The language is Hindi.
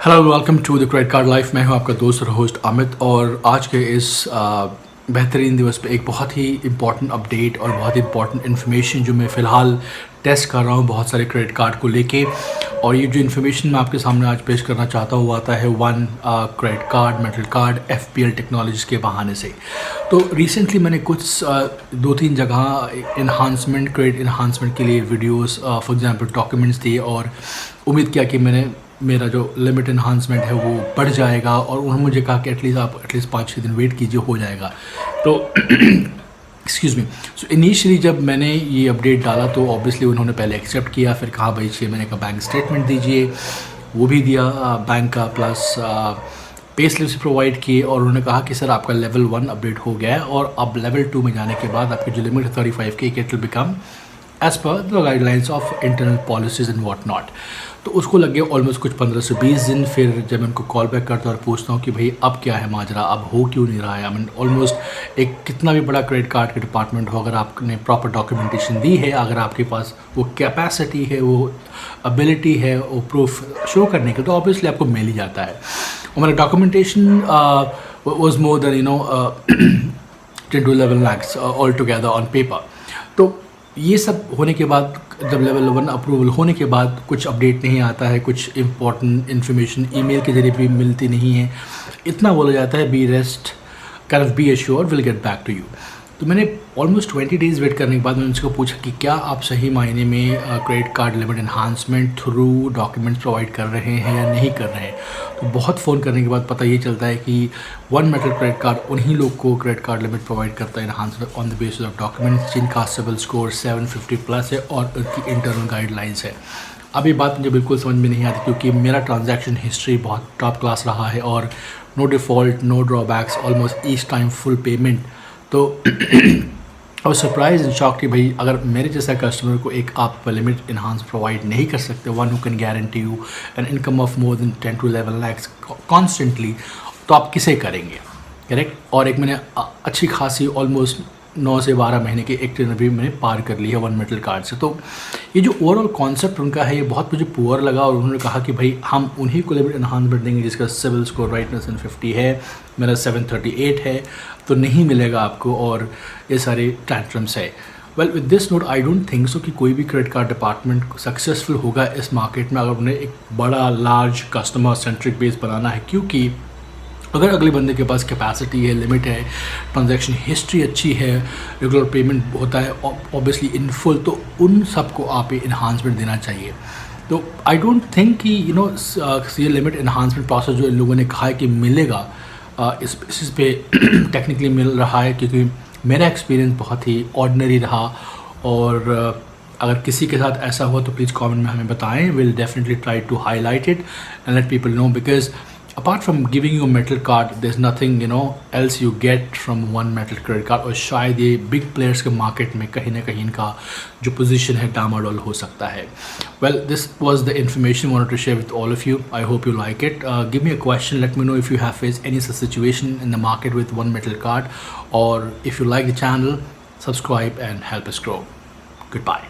Hello welcome to the credit card life. मैं हूं आपका दोस्त और होस्ट अमित, और आज के इस बेहतरीन दिवस पे एक बहुत ही इम्पॉर्टेंट अपडेट और बहुत ही इम्पॉर्टेंट इन्फॉर्मेशन जो मैं फ़िलहाल टेस्ट कर रहा हूं बहुत सारे क्रेडिट कार्ड को लेके। और ये जो इन्फॉर्मेशन मैं आपके सामने आज पेश करना चाहता हूँ वो आता है one credit card metal card FPL technologies के बहाने से। तो रिसेंटली मैंने कुछ 2-3 जगह क्रेडिट इन्हांसमेंट के लिए वीडियोस फॉर एग्जांपल डॉक्यूमेंट्स दिए और उम्मीद किया कि मेरा जो लिमिट इन्हांसमेंट है वो बढ़ जाएगा, और उन्होंने मुझे कहा कि एटलीस्ट 5-6 दिन वेट कीजिए, हो जाएगा। तो एक्सक्यूज़ मी। सो इनिशियली जब मैंने ये अपडेट डाला तो ऑब्वियसली उन्होंने पहले एक्सेप्ट किया, फिर कहा भाई 6 महीने का बैंक स्टेटमेंट दीजिए, वो भी दिया बैंक का, प्लस पे स्लिप्स प्रोवाइड किए, और उन्होंने कहा कि सर आपका लेवल 1 अपडेट हो गया है और अब लेवल 2 में जाने के बाद आपकी जो लिमिट है 35 की, it will become as per the guidelines of internal policies and what not. तो उसको लग गया ऑलमोस्ट कुछ 15 से 20 दिन। फिर जब मैं उनको कॉल बैक करता हूँ और पूछता हूँ कि भाई अब क्या है माजरा, अब हो क्यों नहीं रहा है। आई मीन ऑलमोस्ट एक कितना भी बड़ा क्रेडिट कार्ड का डिपार्टमेंट हो, अगर आपने प्रॉपर डॉक्यूमेंटेशन दी है, अगर आपके पास वो कैपेसिटी है, वो एबिलिटी है, वो प्रूफ शो करने के, तो ऑब्वियसली आपको मिल ही जाता है। और मेरा documentation was more than 10 to 11 lakhs all together on paper. तो ये सब होने के बाद, जब लेवल 1 अप्रूवल होने के बाद कुछ अपडेट नहीं आता है, कुछ इंपॉर्टेंट इन्फॉर्मेशन ईमेल के जरिए भी मिलती नहीं है, इतना बोला जाता है be rest, kind of be assure, will get back to you. तो मैंने ऑलमोस्ट 20 डेज़ वेट करने के बाद मैंने उनको पूछा कि क्या आप सही मायने में credit card limit enhancement through documents provide कर रहे हैं या नहीं कर रहे हैं। तो बहुत फ़ोन करने के बाद पता ये चलता है कि वन मेटल क्रेडिट कार्ड उन्हीं लोग को क्रेडिट कार्ड लिमिट प्रोवाइड करता है enhancement on the basis of documents जिनका सिबिल स्कोर 750+ है और उनकी इंटरनल गाइडलाइंस है। अब ये बात मुझे बिल्कुल समझ में नहीं आती, क्योंकि मेरा ट्रांजैक्शन हिस्ट्री बहुत टॉप क्लास रहा है और no default, no drawbacks, almost each time full payment. तो और सरप्राइज एंड शॉक कि भाई अगर मेरे जैसा कस्टमर को एक आप लिमिट इन्हांस प्रोवाइड नहीं कर सकते, one who can guarantee you an income of more than 10 to 11 lakhs constantly, तो आप किसे करेंगे, करेक्ट। और एक मैंने अच्छी खासी ऑलमोस्ट 9 से 12 महीने की एक ट्रेनर भी मैंने पार कर ली है वन मेटल कार्ड से। तो ये जो ओवरऑल कॉन्सेप्ट उनका है ये बहुत मुझे पुअर लगा, और उन्होंने कहा कि भाई हम उन्हीं को लिमिट इन्हांसमेंट देंगे जिसका सिविल स्कोर राइट 750 है, मेरा 738 है, तो नहीं मिलेगा आपको, और ये सारे टैंट्रम्स है। Well with this note I don't think so कि कोई भी क्रेडिट कार्ड डिपार्टमेंट सक्सेसफुल होगा इस मार्केट में अगर उन्हें एक बड़ा लार्ज कस्टमर सेंट्रिक बेस बनाना है। क्योंकि अगर अगले बंदे के पास कैपेसिटी है, लिमिट है, ट्रांजैक्शन हिस्ट्री अच्छी है, रेगुलर पेमेंट होता है ऑब्वियसली इन फुल, तो उन सबको आप इन्हांसमेंट देना चाहिए। तो आई डोंट थिंक कि ये लिमिट इन्हांसमेंट प्रोसेस जो इन लोगों ने कहा है कि मिलेगा, इस बेसिस पे टेक्निकली मिल रहा है, क्योंकि मेरा एक्सपीरियंस बहुत ही ऑर्डिनरी रहा। और अगर किसी के साथ ऐसा हुआ तो प्लीज़ कमेंट में हमें बताएं, will definitely try to highlight it and let people know, because apart from giving you a metal card there's nothing else you get from one metal credit card। और शायद ये big players के market में कहीं ना कहीं इनका जो position है डामाडोल हो सकता है। Well, this was the information I wanted to share with all of you. I hope you like it. Give me a question, let me know if you have faced any such situation in the market with one metal card, or if you like the channel, subscribe and help us grow. Goodbye.